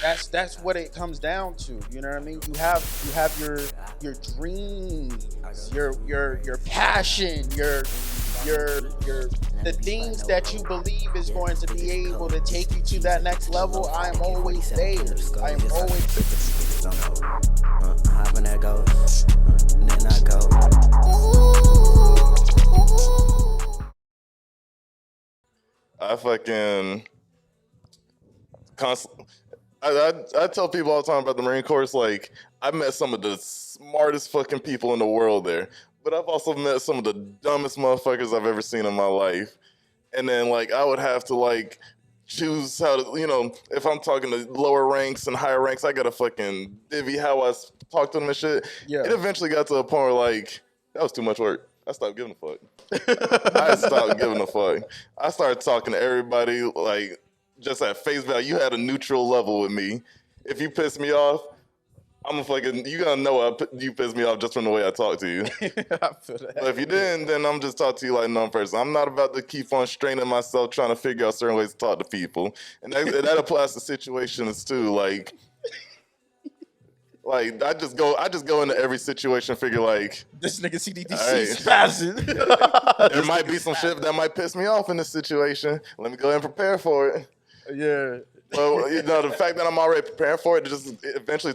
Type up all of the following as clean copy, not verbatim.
That's what it comes down to. You know what I mean? You have your dreams, your passion, your the things that you believe is going to be able to take you to that next level. I am always there. I am always. Hop in that go, and then I go. I fucking constantly. I tell people all the time about the Marine Corps. It's like I met some of the smartest fucking people in the world there, but I've also met some of the dumbest motherfuckers I've ever seen in my life. And then like I would have to like choose how to, if I'm talking to lower ranks and higher ranks, I gotta fucking divvy how talk to them and shit. Yeah. It eventually got to a point where like that was too much work. I stopped giving a fuck. I stopped giving a fuck. I started talking to everybody like just at face value. You had a neutral level with me. If you piss me off, I'm a fucking. You gonna know you pissed me off just from the way I talk to you. I feel that. But if you didn't, then I'm just talking to you like a normal person. I'm not about to keep on straining myself trying to figure out certain ways to talk to people, and that applies to situations too. Like I just go into every situation, figure like This nigga CDDC right. spazzing. There might be some shit that might piss me off in this situation. Let me go ahead and prepare for it. Yeah. Well, the fact that I'm already preparing for it just eventually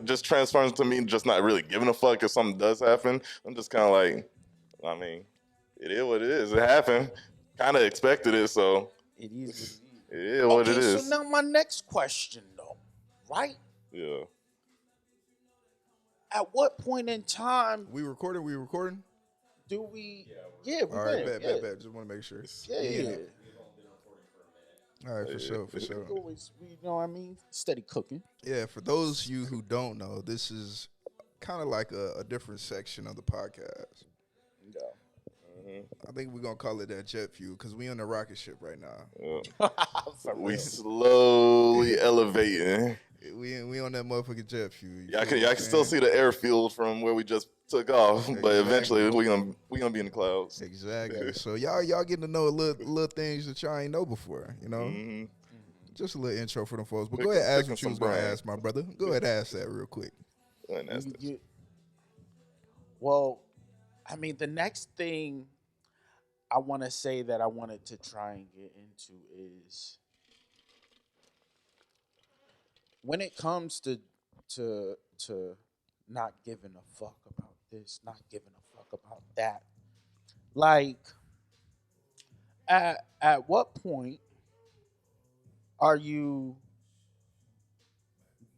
just transforms to me just not really giving a fuck if something does happen. I'm just kind of like, I mean, it is what it is. It happened. Kind of expected it, so It is it is what it is. So now my next question though, right? Yeah. At what point in time We recording? do we? Yeah, we All right, did. bet. Just want to make sure. Yeah. All right, for sure. Always, you know what I mean? Steady cooking. Yeah, for those of you who don't know, this is kind of like a different section of the podcast. Yeah. I think we're going to call it that jet fuel because we on the rocket ship right now. Yeah. We slowly elevating. We on that motherfucking jet fuel. Yeah, I can still see the airfield from where we just took off, but Exactly. eventually we gonna be in the clouds. Exactly. So y'all getting to know little things that y'all ain't know before, you know? Mm-hmm. Just a little intro for them folks. But Pick- go ahead, ask picking what you was some going to brain. ask, my brother. Go ahead, ask that real quick. And that's it. Well, I mean, the next thing I want to say that I wanted to try and get into is when it comes to not giving a fuck about this, not giving a fuck about that. Like, at what point are you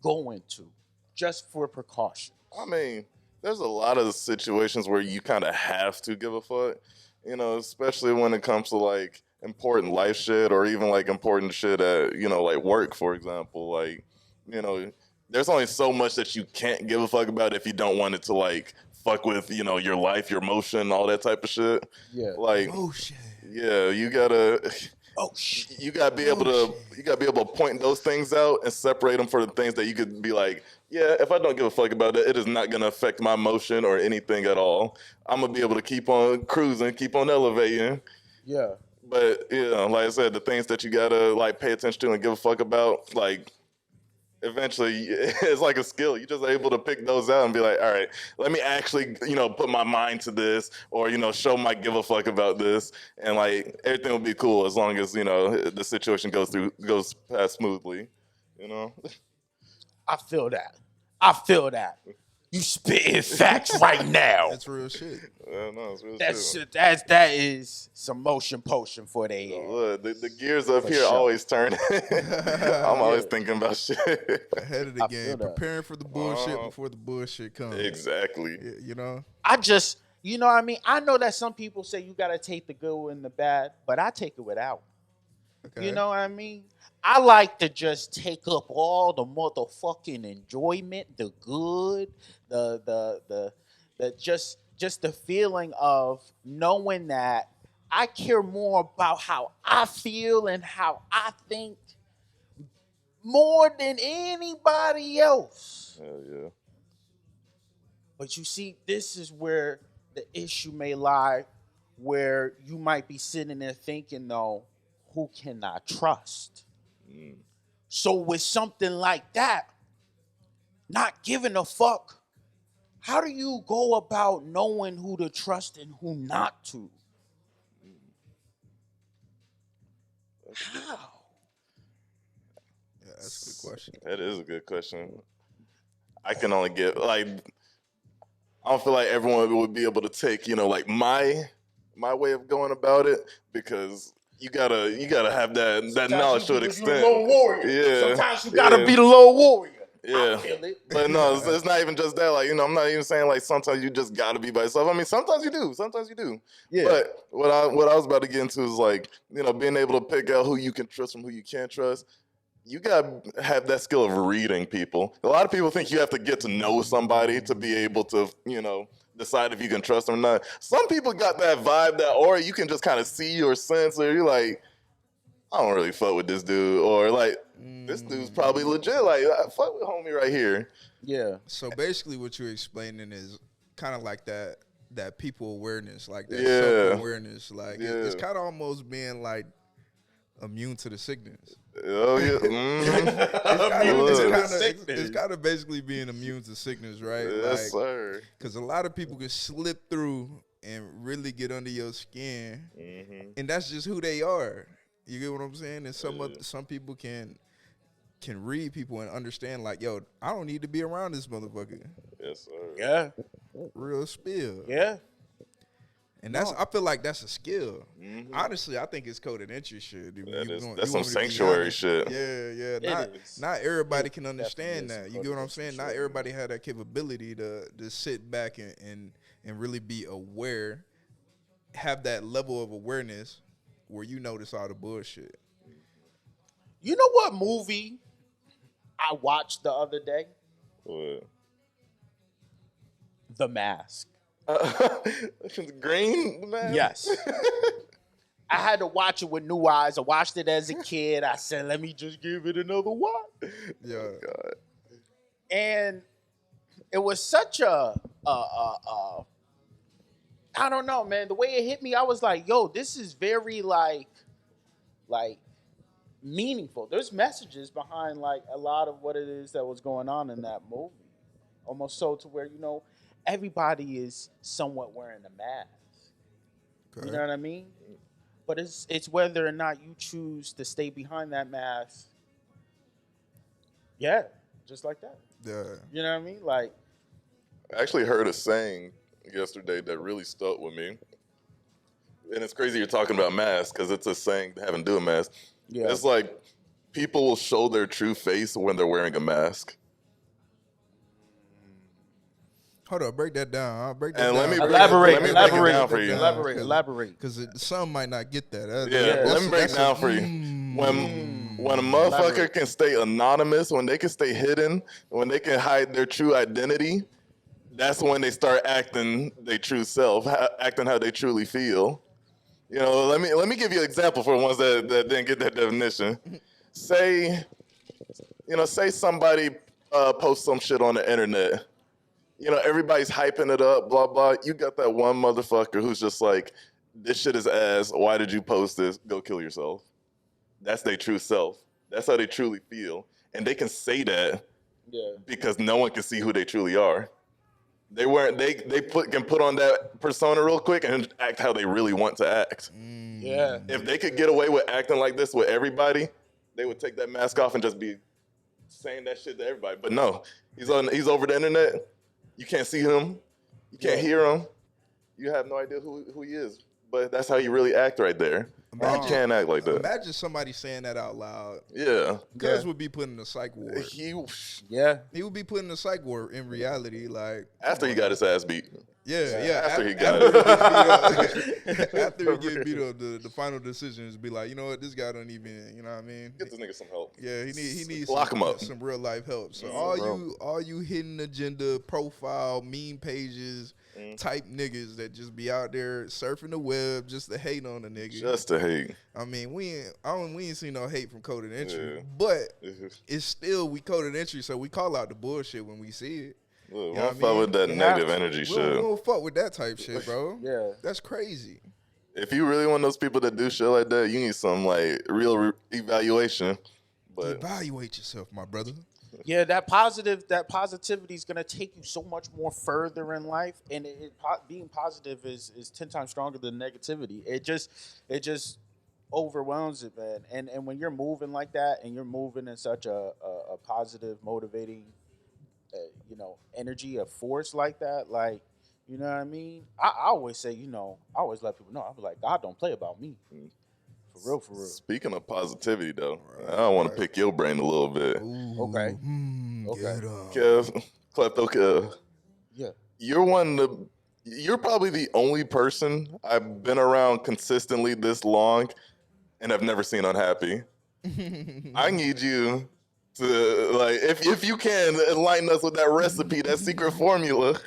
going to just for precaution? I mean, there's a lot of situations where you kind of have to give a fuck, especially when it comes to like important life shit or even like important shit at, like work, for example. Like, there's only so much that you can't give a fuck about if you don't want it to like fuck with, your life, your motion, all that type of shit. Yeah. Like, Oh, shit. yeah, you gotta. Oh shit. You gotta be able to point those things out and separate them for the things that you could be like, yeah, if I don't give a fuck about it, it is not gonna affect my motion or anything at all. I'm gonna be able to keep on cruising, keep on elevating. Yeah. But like I said, the things that you gotta like pay attention to and give a fuck about, like eventually it's like a skill. You're just able to pick those out and be like, all right, let me actually, put my mind to this or, show my give a fuck about this. And like everything will be cool as long as, the situation goes past smoothly, I feel that. You spitting facts right now. That's real shit. No, it's real That's shit. that is some motion potion for they ass. Look, the gears up For here sure. always turning. I'm always thinking about shit. Ahead of the I feel game, that. preparing for the bullshit before the bullshit comes. Exactly. You know? I just, you know what I mean? I know that some people say you gotta take the good and the bad, but I take it without. Okay. You know what I mean? I like to just take up all the motherfucking enjoyment, the good, the just the feeling of knowing that I care more about how I feel and how I think more than anybody else. Hell yeah. But you see, this is where the issue may lie, where you might be sitting there thinking, though, who can I trust? So with something like that, not giving a fuck, how do you go about knowing who to trust and who not to? How? Yeah, that's a good question. That is a good question. I can only get like I don't feel like everyone would be able to take, like my way of going about it because you gotta have that knowledge to an extent. Lone warrior. Yeah. Sometimes you gotta be the lone warrior. Yeah. I feel it. But no, it's not even just that. Like, I'm not even saying like sometimes you just gotta be by yourself. I mean, sometimes you do. Yeah. But what I was about to get into is like, being able to pick out who you can trust from who you can't trust. You gotta have that skill of reading people. A lot of people think you have to get to know somebody to be able to, decide if you can trust them or not. Some people got that vibe, that aura you can just kind of see or sense, or you're like, I don't really fuck with this dude, or like, this dude's probably legit. Like, I fuck with homie right here. Yeah. So basically, what you're explaining is kind of like that people awareness, like that Yeah. self-awareness. Like it's Yeah. kind of almost being like immune to the sickness. Oh yeah. It's kind of basically being immune to sickness, right? Yes, Like, sir. because a lot of people can slip through and really get under your skin, and that's just who they are. You get what I'm saying? And some people can read people and understand, like, yo, I don't need to be around this motherfucker. Yes, sir. Yeah. Real spill. Yeah. And I feel like that's a skill. Honestly, I think it's coded entry shit. That's some sanctuary shit. Yeah. It is. Not everybody can understand definitely is that. You get what I'm coded saying? entry, Not sure. everybody had that capability to sit back and really be aware, have that level of awareness where you notice all the bullshit. You know what movie I watched the other day? What? The Mask. Green, man? Yes. I had to watch it with new eyes. I watched it as a kid. I said, let me just give it another watch. Yeah. Oh, God. And it was such I don't know, man. The way it hit me, I was like, yo, this is very like meaningful. There's messages behind like a lot of what it is that was going on in that movie. Almost so to where, everybody is somewhat wearing a mask. Okay. You know what I mean? But it's whether or not you choose to stay behind that mask. Yeah, just like that. Yeah. You know what I mean? Like, I actually heard a saying yesterday that really stuck with me. And it's crazy you're talking about masks because it's a saying having to do with mask. yeah. It's like people will show their true face when they're wearing a mask. Hold on, break that down. I'll break that And down. let me break Elaborate, let me break it down for you. elaborate. Because some might not get that. Yeah, let me break it down for you. When a motherfucker can stay anonymous, when they can stay hidden, when they can hide their true identity, that's when they start acting their true self, acting how they truly feel. Let me give you an example for ones that didn't get that definition. Say somebody posts some shit on the internet. Everybody's hyping it up, blah, blah. You got that one motherfucker who's just like, this shit is ass. Why did you post this? Go kill yourself. That's their true self. That's how they truly feel. And they can say that because no one can see who they truly are. They can put on that persona real quick and act how they really want to act. Yeah. If they could get away with acting like this with everybody, they would take that mask off and just be saying that shit to everybody. But no, he's over the internet. You can't see him. You can't hear him. You have no idea who he is. But that's how you really act right there. You can't act like that. Imagine somebody saying that out loud. Yeah. Cuz would be put in a psych ward. He He would be put in a psych ward in reality. Like, after he got his ass beat. yeah. After he got it. After he get beat up, the final decision is be like, you know what, this guy don't even, you know what I mean? Get this nigga some help. Yeah, he needs Lock him up. some real life help. So Mm-hmm. all you hidden agenda, profile, meme pages type niggas that just be out there surfing the web just to hate on a nigga. Just to hate. I mean, we ain't seen no hate from coded entry, Yeah. but it's still we coded entry, so we call out the bullshit when we see it. Look, You know don't what I fuck mean? with that You negative have to. energy We shit. don't fuck with that type shit, bro. Yeah. That's crazy. If you really want those people that do shit like that, you need some like real evaluation. But Evaluate yourself, my brother. Yeah, that positivity is gonna take you so much more further in life, and being positive is 10 times stronger than negativity. It just overwhelms it, man. And when you're moving like that, and you're moving in such a positive, motivating, energy, a force like that, like, you know what I mean. I always say, I always let people know. I be like, God don't play about me, for real, for real. speaking of positivity, though, I want to pick your brain a little bit. Ooh, Okay. Get Okay. 'em. Kev, Klepto Kev, Yeah. you're probably the only person I've been around consistently this long and I've never seen unhappy. I need you to, like, if you can enlighten us with that recipe, that secret formula,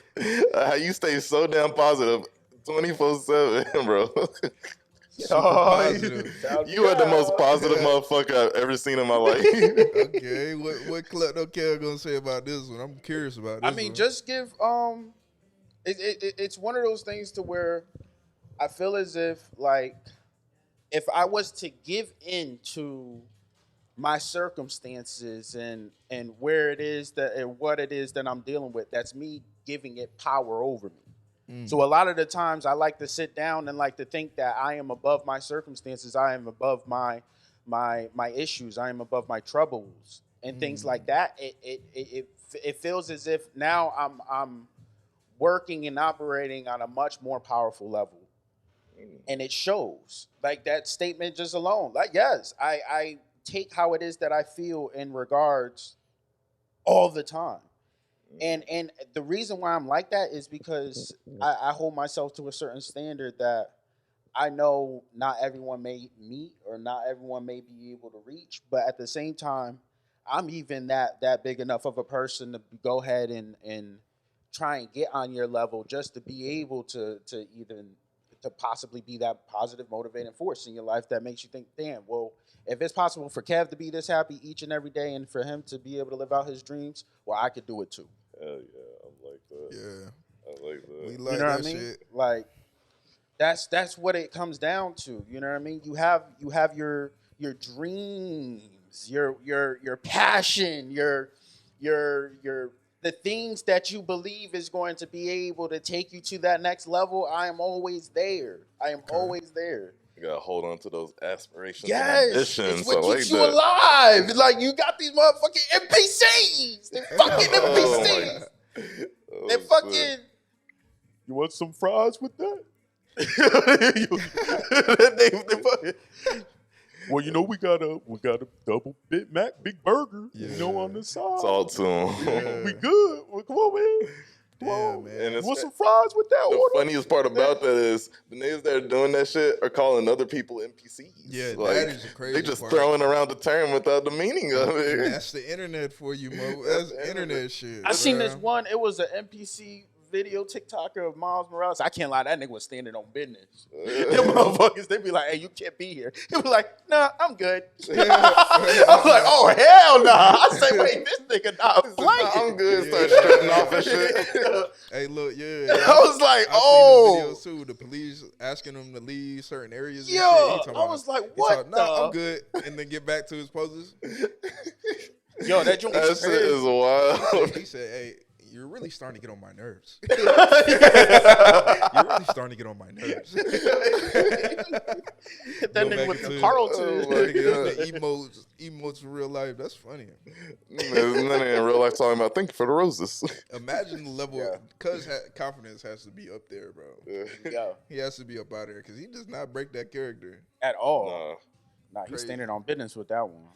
how you stay so damn positive 24/7, bro. Super positive. You are the most positive motherfucker I've ever seen in my life. Okay, what Klepto Kev gonna say about this one? I'm curious about this I mean, one. just give it's one of those things to where I feel as if, like, if I was to give in to my circumstances and where it is that and what it is that I'm dealing with, that's me giving it power over me. So a lot of the times I like to sit down and like to think that I am above my circumstances, I am above my issues, I am above my troubles and things like that. It feels as if now I'm working and operating on a much more powerful level. And it shows. Like that statement just alone. Like, yes, I take how it is that I feel in regards all the time. And the reason why I'm like that is because I hold myself to a certain standard that I know not everyone may meet or not everyone may be able to reach, but at the same time, I'm even that big enough of a person to go ahead and try and get on your level just to be able to even to possibly be that positive motivating force in your life that makes you think, damn, well, if it's possible for Kev to be this happy each and every day and for him to be able to live out his dreams, well, I could do it too. Hell yeah, I like that. Yeah, I like that. we like You know that what I mean? shit. Like that's what it comes down to. You know what I mean? You have your dreams, your passion, your the things that you believe is going to be able to take you to that next level. I am always there. I am always there. You gotta hold on to those aspirations Yes, and ambitions. it's what I like keeps you that. alive. It's like you got these motherfucking NPCs. They're fucking Oh my NPCs. God. Oh, They're shit. fucking. You want some fries with that? they fucking. Well, we got a double Big Mac, big burger, on the side. Talk to him. Yeah. We good. Well, come on, man. Come Damn, on. man. And it's, Want some fries with that the order? funniest part about that is the niggas that are doing that shit are calling other people NPCs. Yeah, like, that is the crazy they just part. throwing around the term without the meaning of And it. that's the internet for you, Mo. That's internet shit. I seen bruh. this one. It was an NPC video TikToker of Miles Morales. I can't lie, that nigga was standing on business. Them motherfuckers, they be like, "Hey, you can't be here." He be like, "Nah, I'm good." I was like, "Oh hell nah!" I say, "Wait, this nigga not playing." I'm good. Yeah. Start stripping off and shit. Hey, look, yeah. I was like, I "Oh." seen the videos too. The police asking him to leave certain areas. And Yeah, shit. He talking I about- was like, he "What talking, Nah, the?" I'm good, and then get back to his poses. Yo, that joint That was shit is crazy. wild. He said, "Hey, you're really starting to get on my nerves. You're really starting to get on my nerves." Hit that Go nigga back with the into- Carlton. Oh, my Nigga, God. the emotes in real life. That's funny. And then in real life talking about thank you for the roses. Imagine the level. Yeah. Cuz confidence has to be up there, bro. Yo, He has to be up out there because he does not break that character. at all. Nah, Nah, he's Crazy. standing on business with that one.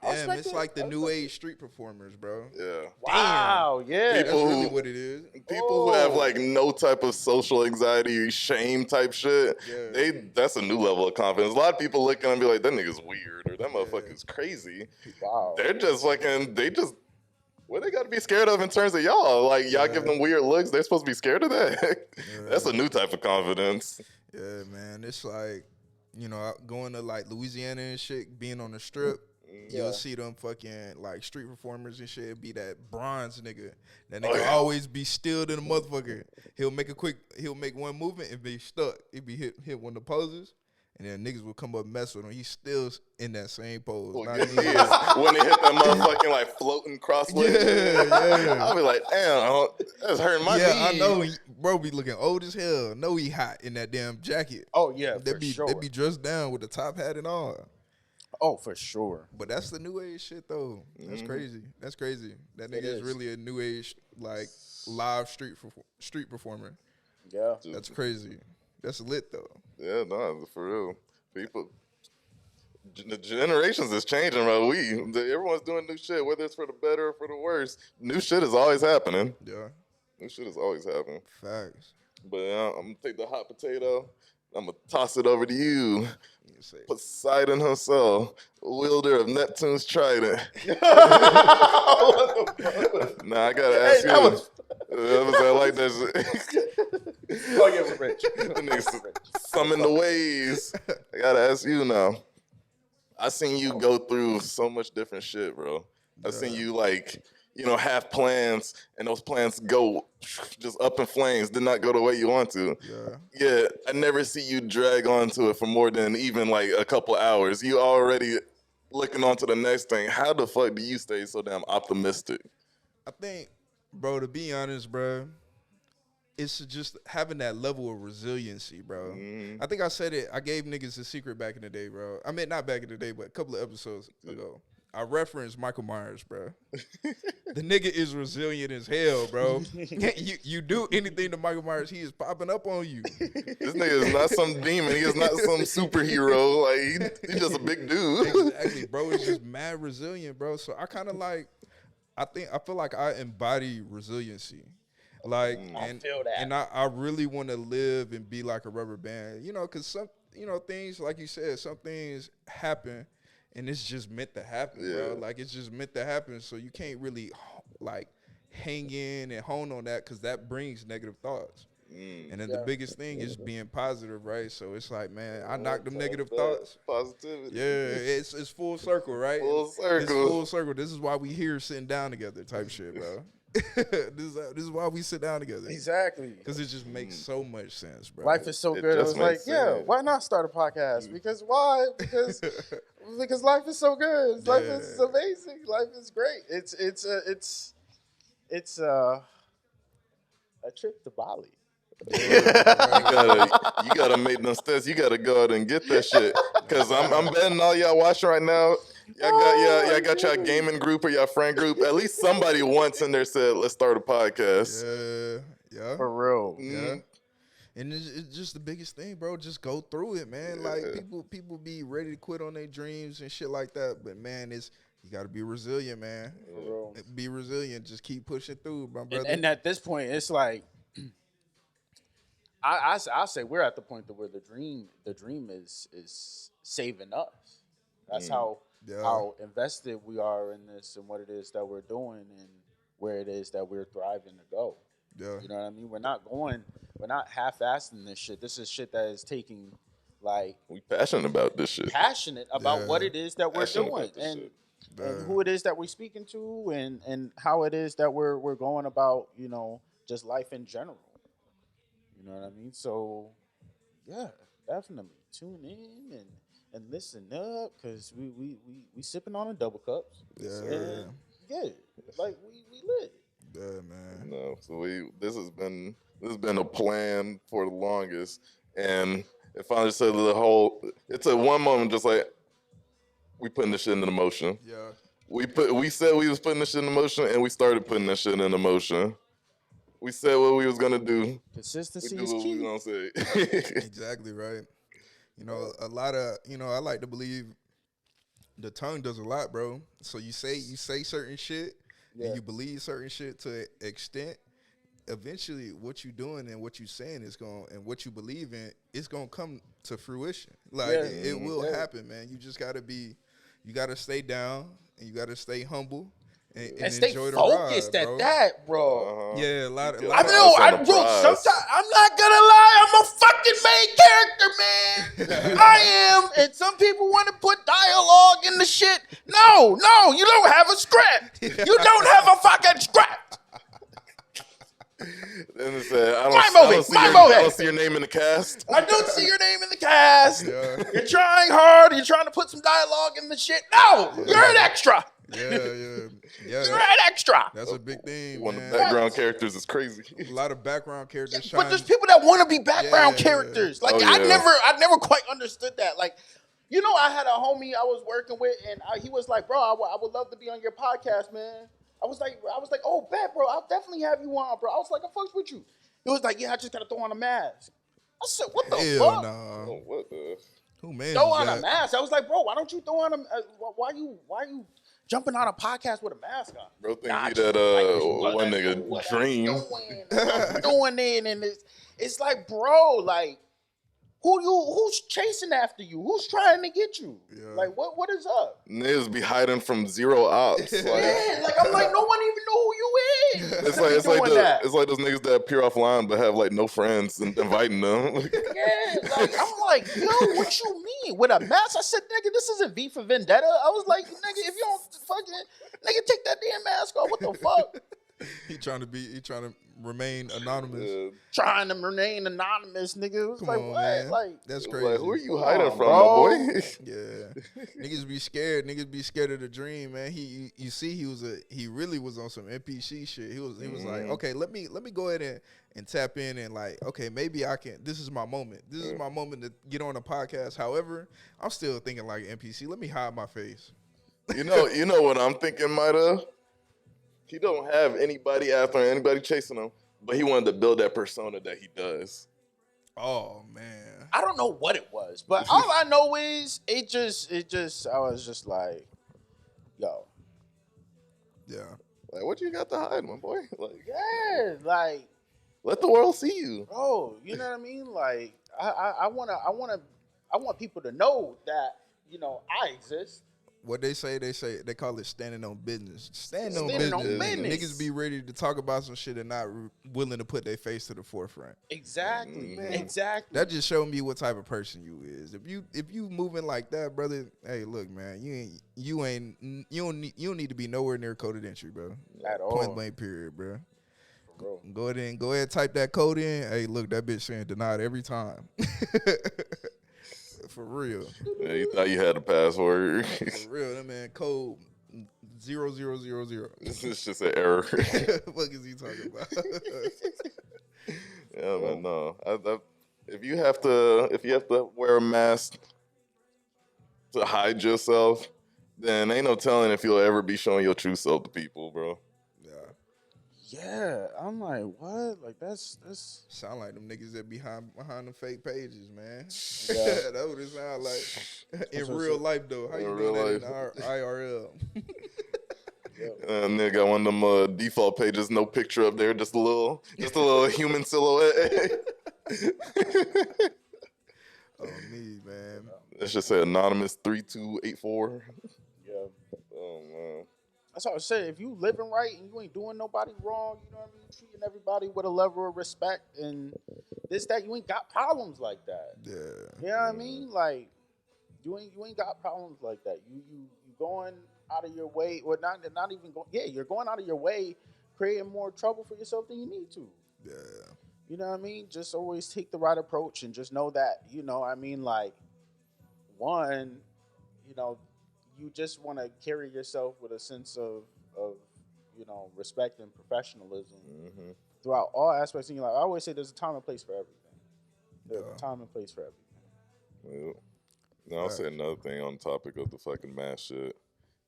I Damn, respect it's it. like the I new respect age street performers, bro. yeah. Wow, yeah. That's People really who- what it is. People who have like no type of social anxiety, shame type shit, Yeah. that's a new level of confidence. A lot of people look at them and be like, that nigga's weird or that motherfucker's crazy. Wow. They're just fucking, what they gotta be scared of in terms of y'all? Like, y'all give them weird looks, they're supposed to be scared of that? That's a new type of confidence. Yeah, man. It's like, going to like Louisiana and shit, being on the strip. You'll see them fucking like street performers and shit. Be that bronze nigga. That nigga always be still to the motherfucker. He'll make one movement and be stuck. He'll be hit one of the poses, And then niggas would come up and mess with him. He's still in that same pose. Well, Not good even- thing is, when they hit that motherfucking like floating crossway, Yeah. I'll be like, damn, that's hurting my Yeah, I knee. know. Bro be looking old as hell. Know he hot in that damn jacket. Oh yeah, They for be sure. they be dressed down with the top hat and all. Oh, for sure. But that's the new age shit though. That's crazy. That's crazy. That nigga It is is. really a new age like live street performer. Yeah. That's crazy. That's lit though. Yeah, no, for real. People, the generations is changing, bro. Everyone's doing new shit, whether it's for the better or for the worse. New shit is always happening. Yeah. New shit is always happening. Facts. But I'm gonna take the hot potato. I'm gonna toss it over to you, You say. Poseidon himself, wielder of Neptune's trident. Nah, I gotta ask you. I like that shit. Oh yeah, we're rich. Niggas summon the waves. I gotta ask you now. I seen you go through so much different shit, bro. I seen you like, have plans and those plans go just up in flames, did not go the way you want to. Yeah. Yeah, I never see you drag onto it for more than even like a couple hours. You already looking on to the next thing. How the fuck do you stay so damn optimistic? I think, bro, to be honest, bro, it's just having that level of resiliency, bro. I think I said it. I gave niggas a secret back in the day, bro. I mean, not back in the day, but a couple of episodes ago. I referenced Michael Myers, bro. The nigga is resilient as hell, bro. you do anything to Michael Myers, he is popping up on you. This nigga is not some demon. He is not some superhero. Like he's just a big dude. Exactly, bro. It's just mad resilient, bro. So I kind of like, I feel like I embody resiliency. Like, and, feel that. and I really want to live and be like a rubber band, because some, things, like you said, some things happen and it's just meant to happen, bro. Like, it's just meant to happen. So you can't really, like, hang in and hone on that because that brings negative thoughts. And then the biggest thing is being positive, right? So it's like, man, I knock them negative thoughts. Positivity. Yeah, it's full circle, right? Full circle. It's full circle. This is why we here sitting down together type shit, bro. This is why we sit down together. Exactly. Because it just makes so much sense, bro. Life is so It good. I just was like, makes yeah, sense. why not start a podcast? Because why? Because life is so good. Life is amazing. Life is great. It's a trip to Bali. You gotta make them steps. You gotta go out and get that shit. Cause I'm betting all y'all watching right now. Y'all got your gaming group or your friend group. At least somebody once in there said, "Let's start a podcast." Yeah. For real. Yeah. And it's just the biggest thing, bro. Just go through it, man. Like people be ready to quit on their dreams and shit like that. But man, you gotta be resilient, man. Be resilient. Just keep pushing through, my brother. And at this point, it's like I say we're at the point where the dream is saving us. That's how invested we are in this and what it is that we're doing and where it is that we're thriving to go. Yeah. You know what I mean? We're not half-assing this shit. This is shit that is taking, like, We passionate about this shit. passionate about what it is that we're Passionate doing about this shit. and who it is that we're speaking to and how it is that we're going about, just life in general. You know what I mean? So, yeah, definitely tune in and listen up because we sipping on a double cups. Yeah. And, yeah, like we lit. Yeah, man. No, so this has been a plan for the longest, and it finally said it's a one moment just like we putting this shit into motion. Yeah. We said we was putting this shit into motion, and we started putting this shit into motion. We said what we was gonna do. We Consistency do is what we key. gonna say. Exactly right. A lot of I like to believe the tongue does a lot, bro. So you say certain shit and you believe certain shit to an extent. Eventually, what you doing and what you saying is and what you believe in is gonna come to fruition. Like it will happen, man. You just you gotta stay down and you gotta stay humble and stay enjoy the focused ride, at bro. that, bro. Yeah, a lot. I That's know. on the prize. Sometimes I'm not gonna lie. I'm a fucking main character, man. I am. And some people want to put dialogue in the shit. No, you don't have a script. You don't have a fucking script. Then it said, I Mind don't, moving, see mind your, I moving. don't see your name in the cast. I don't see your name in the cast. Yeah. You're trying hard. You're trying to put some dialogue in the shit. No, you're an extra. Yeah. You're an extra. That's a big thing, One of man. the background characters is crazy. A lot of background characters. But there's people that want to be background Yeah. characters. Like Oh, I yeah. never quite understood that. Like, you know, I had a homie I was working with, and he was like, "Bro, I would love to be on your podcast, man." I was like, "Oh, bet, bro. I'll definitely have you on, bro." I was like, "I fucks with you." He was like, "Yeah, I just gotta throw on a mask." I said, "What the Hell fuck? nah. Oh, what the? Who man? Throw is on that? a mask?" I was like, "Bro, why don't you throw on a? Why you jumping on a podcast with a mask on?" Bro, think Nah, he just that like, one what nigga I'm Dream. doing it, and it's like, bro, like who's chasing after you? Who's trying to get you? Yeah. Like what is up? Niggas be hiding from zero ops. Like, Yeah, like I'm like, no one even know who you is. it's to like be it's like doing that. it's like those niggas that appear offline but have like no friends and inviting them. Yeah, like I'm like, yo, what you mean with a mask? I said, nigga, this isn't V for Vendetta. I was like, nigga, if you don't fucking, nigga, take that damn mask off. What the fuck? He trying to remain anonymous. Yeah. Trying to remain anonymous, nigga. It was Come like, on, what? man. Like, That's Like, crazy. who are you Come hiding on, from, bro. my boy? Yeah, niggas be scared. Niggas be scared of the dream, man. You see, he really was on some NPC shit. He was like, okay, let me go ahead and tap in and like, okay, maybe I can. This is my moment. This is my moment to get on a podcast. However, I'm still thinking like NPC. Let me hide my face. You know what I'm thinking, might have. He don't have anybody after him, anybody chasing him, but he wanted to build that persona that he does. Oh man, I don't know what it was, but all I know is it just I was just like, yo, yeah. Like, what you got to hide, my boy? Like, yeah, like, let the world see you. bro, you know what I mean? Like, I want people to know that, you know, I exist. What they they call it standing on business. Standing on Standing on business. business. Niggas be ready to talk about some shit and not willing to put their face to the forefront. Exactly, Man. exactly. That just showed me what type of person you is. If you moving like that, brother, hey, look, man, you don't need to be nowhere near coded entry, bro. At all. Point blank, period, bro. Bro. Go ahead, type that code in. Hey, look, that bitch saying denied every time. For real. Yeah, you thought you had a password. For real, that man code 0000. This is just an error. What the fuck is he talking about? Yeah, man, no. If you have to wear a mask to hide yourself, then ain't no telling if you'll ever be showing your true self to people, bro. Yeah, I'm like, what? Like that's Sound like them niggas that behind them fake pages, man. Yeah. That's what it sound like in That's what real it- life, though. How In you real doing that life. in IRL? And nigga got one of them default pages, no picture up there, just a little human silhouette. Oh, me, man. Let's just say anonymous 3284. yeah. Oh man. That's what I said. If you living right and you ain't doing nobody wrong, you know what I mean, treating everybody with a level of respect and this, that, you ain't got problems like that. Yeah. You know what I mean? Like you ain't got problems like that. You going out of your way, or not even going. Yeah, you're going out of your way, creating more trouble for yourself than you need to. Yeah. You know what I mean? Just always take the right approach and just know that, you know, I mean, like, one, you know, you just want to carry yourself with a sense of you know, respect and professionalism throughout all aspects of your life. I always say there's a time and place for everything. There's Yeah. a time and place for everything. Yeah. Now I'll say another thing on the topic of the fucking mask shit.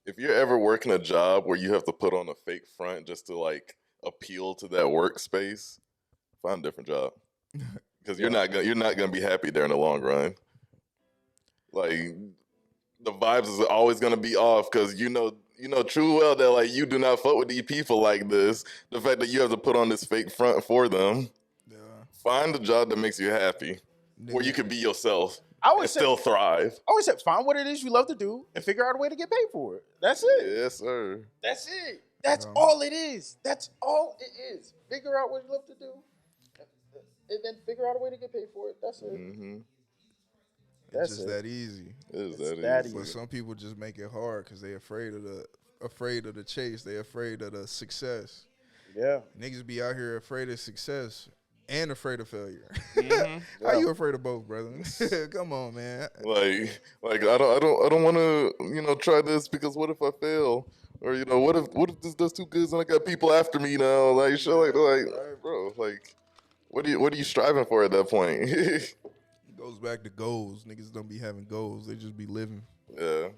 If you're ever working a job where you have to put on a fake front just to like appeal to that workspace, find a different job because you're not gonna be happy there in the long run. Like the vibes is always gonna be off because you know true well that like you do not fuck with these people like this. The fact that you have to put on this fake front for them. Yeah. Find a job that makes you happy, where you could be yourself I and always say, still thrive. I always say, find what it is you love to do and figure out a way to get paid for it. That's it. Yes, sir. That's it. That's Yeah. all it is. That's all it is. Figure out what you love to do, and then figure out a way to get paid for it. That's it. Mm-hmm. That's It's just it. that easy. It is It's that that easy. But some people just make it hard because they're afraid of the chase. They're afraid of the success. Yeah. Niggas be out here afraid of success and afraid of failure. Mhm. How Yeah. you afraid of both, brother? Come on, man. Like I don't want to try this because what if I fail? Or what if this does too good and I got people after me now? Like shit like bro, like what are you striving for at that point? It goes back to goals. Niggas don't be having goals. They just be living. Yeah.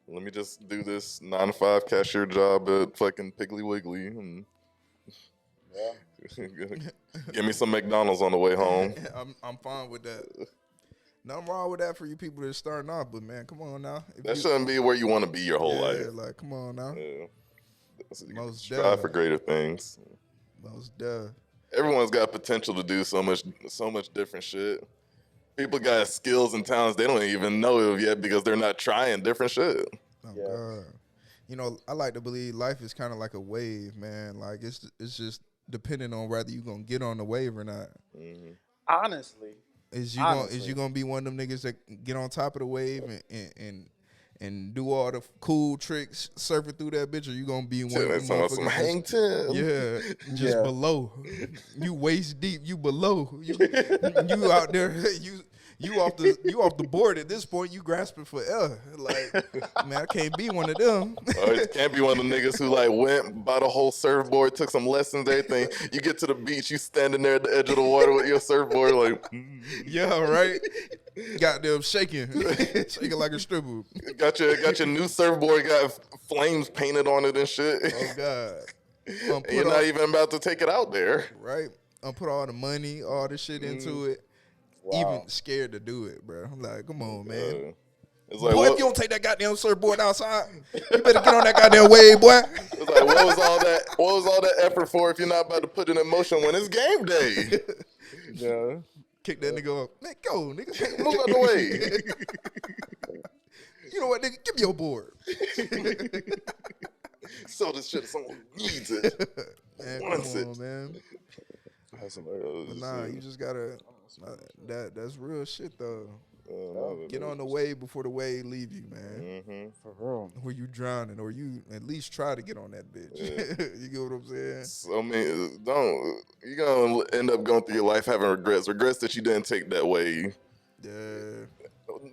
Let me just do this 9-to-5 cashier job at fucking Piggly Wiggly and give me some McDonald's on the way home. I'm fine with that. Nothing wrong with that for you people that are starting off, but man, come on now. If That you- shouldn't be where you want to be your whole life. like, come on now. Yeah. Most Strive definitely. for greater things. Most duh. Everyone's got potential to do so much different shit. People got skills and talents they don't even know of yet because they're not trying different shit. Oh Yeah. God. You know, I like to believe life is kind of like a wave, man. Like it's just depending on whether you gonna get on the wave or not. Honestly, Is you Honestly. gonna be one of them niggas that get on top of the wave and do all the cool tricks surfing through that bitch, or you gonna be one of them Some motherfuckers hang that's- ten. yeah, just Yeah. below. You waist deep. You below. You out there. You off the board at this point. You grasping for air. Like, man, I can't be one of them. Or it can't be one of the niggas who like went, bought a whole surfboard, took some lessons, everything. You get to the beach, you standing there at the edge of the water with your surfboard, like Yeah, right. Goddamn shaking, shaking like a stripper. got your new surfboard, got flames painted on it and shit. Oh God. And you're not even about to take it out there. Right. Put all the money, all the shit into it. Wow. Even scared to do it, bro. I'm like, come on, man. It's like, Boy, what, if you don't take that goddamn surfboard outside, you better get on that goddamn wave, boy. it's like, what was all that effort for if you're not about to put it in motion when it's game day? yeah. Kick that nigga up. Man, go, nigga. Move out the way. You know what, nigga? Give me your board. Sell this shit to someone who needs it. Man, Wants come it. on, man. But nah, you just gotta. That's real shit though. Get on the wave before the wave leave you, man. For real. Or you drowning, or you at least try to get on that bitch. You get what I'm saying? So, I mean, you're gonna end up going through your life having regrets that you didn't take that way. Yeah.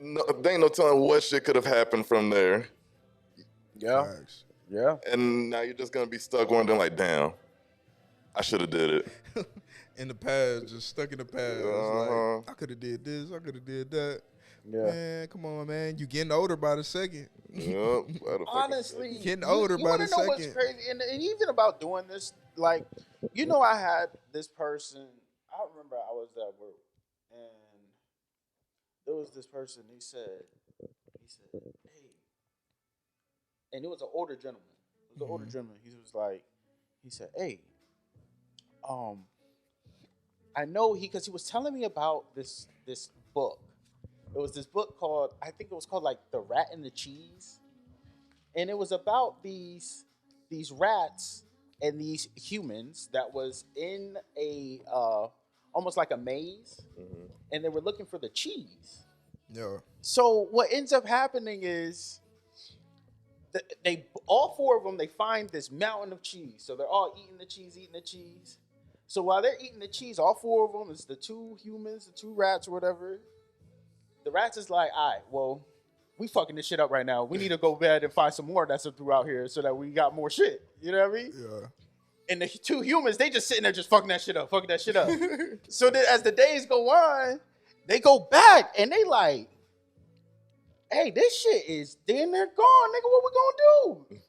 No, there ain't no telling what shit could have happened from there, Yeah. Facts. Yeah. and now you're just gonna be stuck wondering like, damn, I should have did it. In the past, just stuck in the past. It's Uh-huh. like, I could have did this, I could have did that. Yeah. Man, come on, man. You getting older by the second. Yep. Honestly, Getting older by wanna the know what's second. crazy, and even about doing this, like, I had this person. I remember I was at work, and there was this person. He said, "Hey," and it was an older gentleman. It was an older gentleman. He said, "Hey, I know because he was telling me about this book. It was this book called, I think it was called like The Rat and the Cheese. And it was about these rats and these humans that was in a almost like a maze, and they were looking for the cheese. Yeah. So what ends up happening is they all four of them, they find this mountain of cheese. So they're all eating the cheese. So while they're eating the cheese, all four of them, it's the two humans, the two rats or whatever. The rats is like, all right, well, we fucking this shit up right now. We need to go bed and find some more that's throughout here so that we got more shit. You know what I mean? Yeah. And the two humans, they just sitting there just fucking that shit up. So then as the days go on, they go back and they like, hey, this shit is damn near gone, nigga. What we gonna do?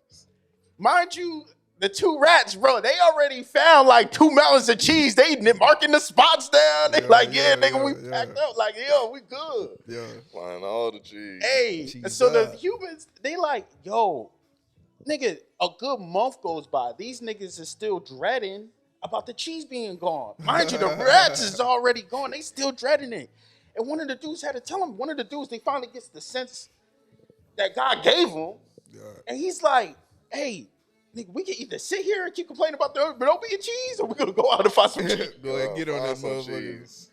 Mind you, the two rats, bro, they already found like 2 mountains of cheese. They marking the spots down. They nigga, we packed up. Like, yo, we good. Yeah. Find all the cheese. Hey, Cheese so the up. humans, they like, yo, nigga, a good month goes by. These niggas is still dreading about the cheese being gone. Mind you, the rats is already gone. They still dreading it. And one of the dudes had to tell him, they finally gets the sense that God gave him. Yeah. And he's like, hey, nigga, we can either sit here and keep complaining about the don't be a cheese, or we're gonna go out and find some cheese. Go ahead, get on that Find some motherfucker. cheese.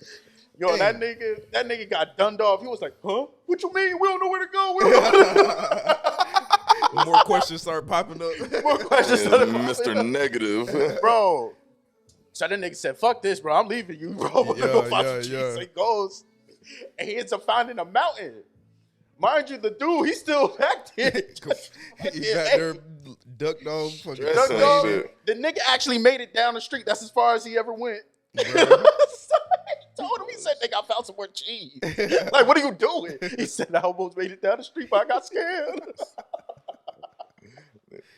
Yo, that nigga got dunned off. He was like, huh? What you mean? We don't know where to go. We don't know where to go. More questions start popping up. More questions. Yeah, started popping Mr. up. Negative. Bro. So that nigga said, fuck this, bro. I'm leaving you, bro. Yeah, Go find some yeah, trees. yeah. So he goes, and he ends up finding a mountain. Mind you, the dude, he's still back there. He back there ducked off. Fucking Dressed Duck and dog. shit. The nigga actually made it down the street. That's as far as he ever went. Bruh. So he told him, he said, nigga, I found some more cheese. Like, what are you doing? He said, I almost made it down the street, but I got scared.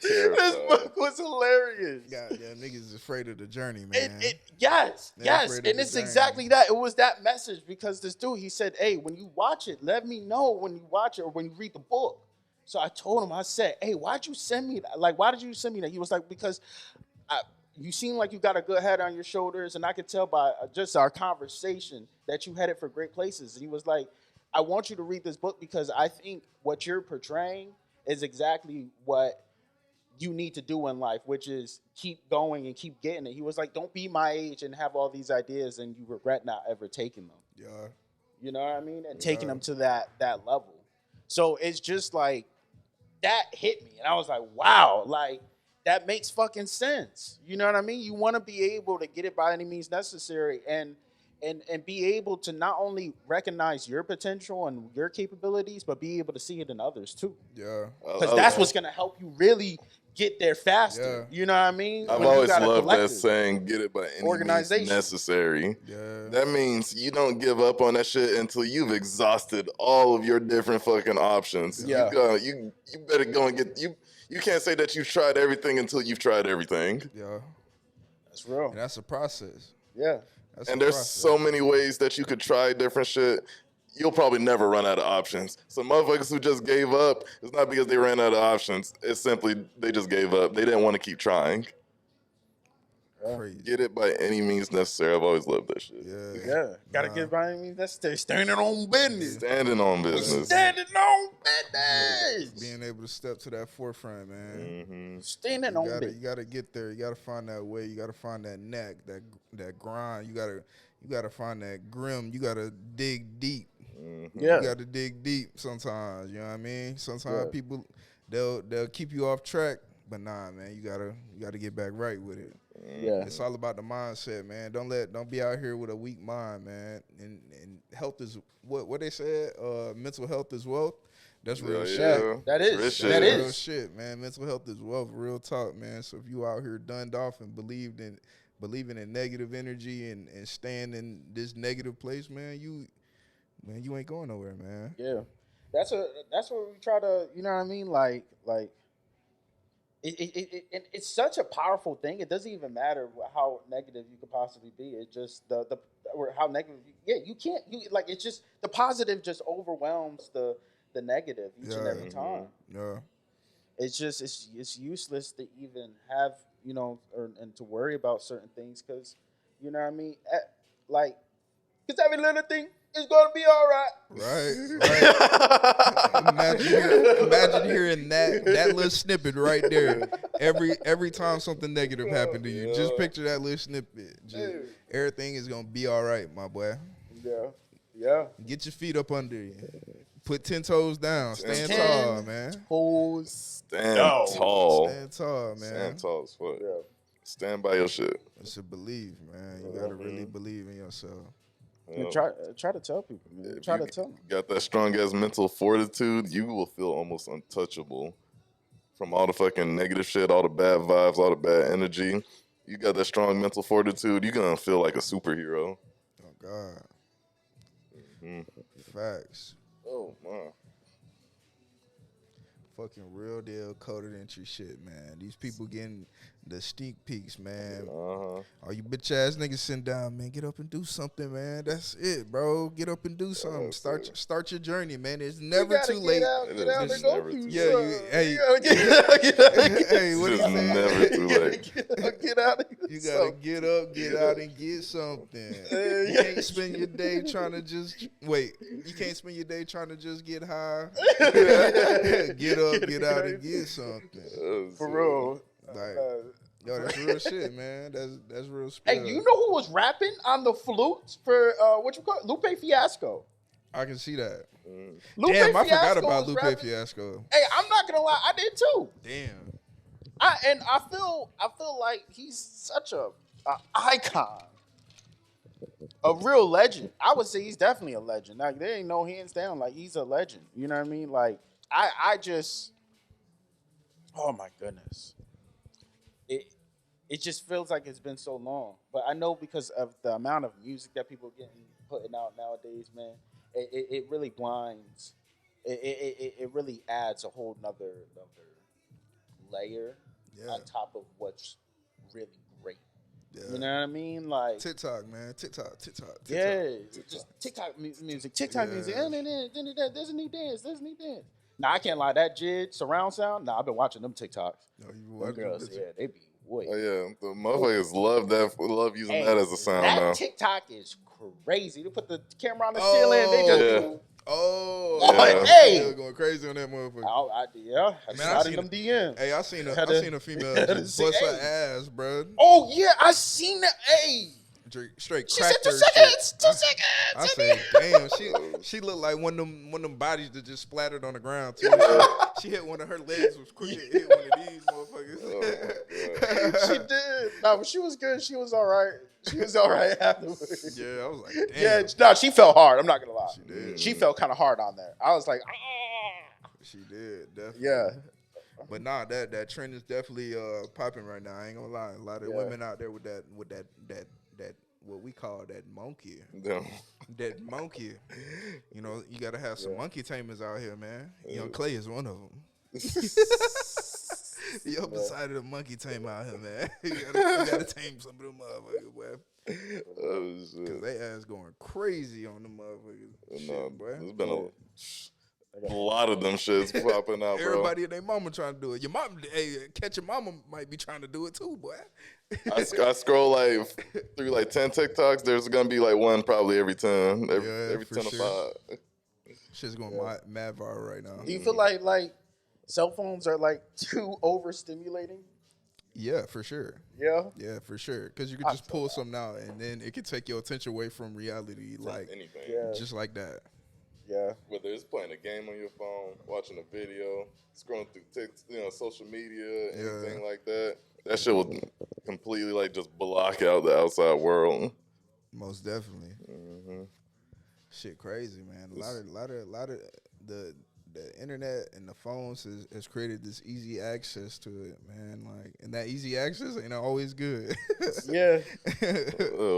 This Terrified. book was hilarious. Goddamn, niggas is afraid of the journey, man. Yes, They're yes. afraid of And the it's journey. exactly that. It was that message because this dude, he said, hey, when you watch it, let me know when you watch it or when you read the book. So I told him, I said, hey, why'd you send me that? Like, why did you send me that? He was like, because you seem like you got a good head on your shoulders, and I could tell by just our conversation that you headed for great places. And he was like, I want you to read this book because I think what you're portraying is exactly what you need to do in life, which is keep going and keep getting it. He was like, don't be my age and have all these ideas and you regret not ever taking them. Yeah. You know what I mean? And taking Yeah. them to that level. So it's just like, that hit me. And I was like, wow, like, that makes fucking sense. You know what I mean? You want to be able to get it by any means necessary and be able to not only recognize your potential and your capabilities, but be able to see it in others too. Yeah. Because that's what's going to help you really get there faster. Yeah. You know what I mean? I've When you always got a loved that collective. saying, get it by any means Organization. necessary. Yeah. That means you don't give up on that shit until you've exhausted all of your different fucking options. Yeah. You better go and get you can't say that you've tried everything until you've tried everything. Yeah. That's real. And that's a process. Yeah. That's And a there's process. so many ways that you could try different shit. You'll probably never run out of options. So motherfuckers who just gave up, it's not because they ran out of options. It's simply they just gave up. They didn't want to keep trying. Crazy. Get it by any means necessary. I've always loved that shit. Yeah. Yeah. Gotta Nah. get by any means necessary. Standing on business. Standing on business. Standing on business. Being able to step to that forefront, man. Mm-hmm. Standing on You business. gotta get there. You gotta find that way. You gotta find that neck, that grind. You gotta find that grim. You gotta dig deep. Yeah. You gotta dig deep sometimes. You know what I mean? Sometimes Yeah. people they'll keep you off track, but nah, man, you gotta get back right with it. Yeah. It's all about the mindset, man. Don't be out here with a weak mind, man. And health is what they said. Mental health is wealth. That's real shit. Yeah. That is. Real shit. That That's real is. shit, man. Mental health is wealth. Real talk, man. So if you out here dunned off and believing in negative energy and staying in this negative place, man, you ain't going nowhere, man. Yeah. That's what we try to, you know what I mean? Like it's such a powerful thing. It doesn't even matter how negative you could possibly be. It just the or how negative. You can't. Like it's just the positive just overwhelms the negative each and every time. Yeah. It's just it's useless to even have and to worry about certain things because you know what I mean. Because every little thing is gonna be all right. Right. Imagine hearing that little snippet right there. Every time something negative happened to you, just picture that little snippet. Everything is gonna be all right, my boy. Yeah. Get your feet up under you. Put 10 toes down. Stand 10 tall, man. Stand No. tall. Stand tall, man. Stand tall as fuck. Yeah. Stand by your shit. It's a believe, man. You gotta really believe in yourself. Yeah, try to tell people, man. If Try you to tell them. got that strong ass mental fortitude, you will feel almost untouchable from all the fucking negative shit, all the bad vibes, all the bad energy. You got that strong mental fortitude, you're gonna feel like a superhero. Oh God. Mhm. Facts. Oh man. Fucking real deal coded entry shit, man. These people getting the sneak peeks, man. Uh-huh. All you bitch ass niggas sitting down, man. Get up and do something, man. That's it, bro. Get up and do something. Start your journey, man. It's never too late. Get out It and is go never do too Yeah, something. hey. You gotta get out. Hey, what It's do you say? never too late. Get out and You do gotta something. get up, get out, and get something. Hey, You can't spend your day trying to just wait. You can't spend your day trying to just get high. Get up, get out, and get something. For real. Like, yo, that's real shit, man. That's real Hey, spill. you know who was rapping on the flute for what you call it? Lupe Fiasco. I can see that. Lupe Damn, I forgot Fiasco about was Lupe rapping. Fiasco. Hey, I'm not gonna lie, I did too. Damn. I feel like he's such a icon, a real legend. I would say he's definitely a legend. Like there ain't no hands down. Like he's a legend. You know what I mean? Like I just, oh my goodness, it just feels like it's been so long. But I know because of the amount of music that people are putting out nowadays, man, it really blinds. It really adds a whole nother layer on top of what's really great. Yeah. You know what I mean? Like TikTok, man. TikTok. yeah, just TikTok music. TikTok music. Yeah. There's a new dance. Nah, I can't lie. That JID surround sound. Nah, I've been watching them TikToks. No, you Them watch girls, yeah, they be way. Oh yeah, the motherfuckers love using Hey, that as a sound that now. TikTok is crazy. They put the camera on the ceiling. They just Yeah. do. Oh, Yeah. Hey, Hey. going crazy on that motherfucker. I slid in them DMs. Hey, I seen Had a to- female had to just see- bust her hey. ass, bro. Oh yeah, I seen that. Hey, Straight she said cracked 2 her seconds. shit. 2 seconds. I said, damn, she looked like one of them bodies that just splattered on the ground too. She hit one of her legs was quick and hit one of these motherfuckers. She did. No, but she was good. She was all right. She was all right afterwards. Yeah, I was like, damn. Yeah, no, she felt hard. I'm not gonna lie. She did. She felt kind of hard on there. I was like, ah. She did, definitely. Yeah. But nah, that trend is definitely popping right now. I ain't gonna lie. A lot of Yeah. women out there with that what we call that monkey. Damn. That monkey. You know, you gotta have some monkey tamers out here, man. Young Clay is one of them. The other side of the monkey tamer out here, man. you gotta tame some of them motherfuckers, boy. Oh shit. Cause they ass going crazy on them motherfuckers. No, Shit, boy. there's been a lot of them shits popping out, bro. Everybody and their mama trying to do it. Your mom, hey, catch your mama might be trying to do it too, boy. I scroll like through like 10 TikToks. There's gonna be like one probably every 10, every for 10 or sure. 5. Shit's going mad viral right now. Do you feel like cell phones are like too overstimulating? Yeah, for sure. Yeah. Yeah, for sure. Because you could just pull something out and then it could take your attention away from reality, like Anything. Yeah. just like that. Yeah. Whether it's playing a game on your phone, watching a video, scrolling through social media, anything like that. That shit will completely like just block out the outside world. Most definitely. Shit, crazy, man. A lot of the internet and the phones has created this easy access to it, man. Like, and that easy access ain't always good. Yeah.